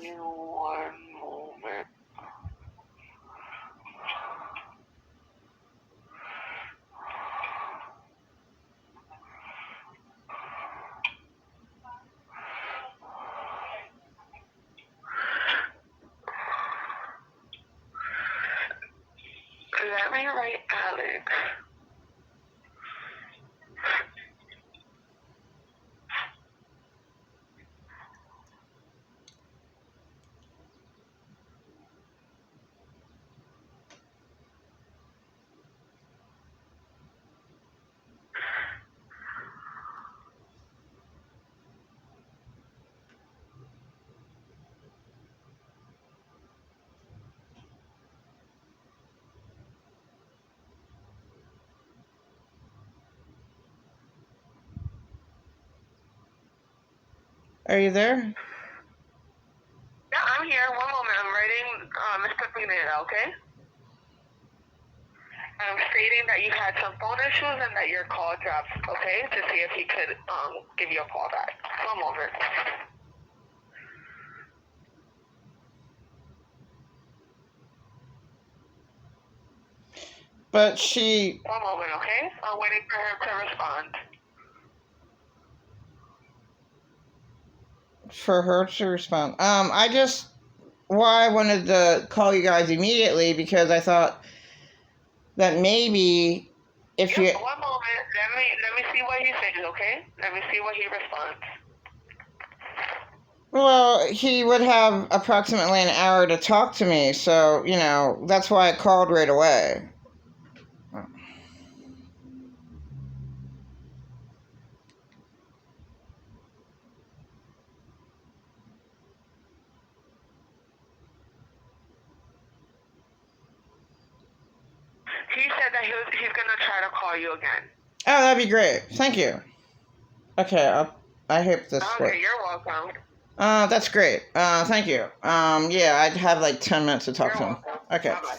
you one moment. Let me write Alex. Are you there? Yeah, I'm here. One moment. I'm writing Mr. Pineda, okay? I'm stating that you had some phone issues and that your call dropped, okay? To see if he could give you a call back. One moment. But she... One moment, okay? I'm waiting for her to respond. For her to respond. I just... Why I wanted to call you guys immediately, because I thought that maybe if you... One moment. Let me see what he says, okay? Let me see what he responds. Well, he would have approximately an hour to talk to me, so, you know, that's why I called right away. He said that he's gonna try to call you again. Oh, that'd be great. Thank you. Okay, I hope this Okay, works. you're welcome. That's great. Thank you. Yeah, I'd have like 10 minutes to talk to him. Welcome. Okay. Bye-bye.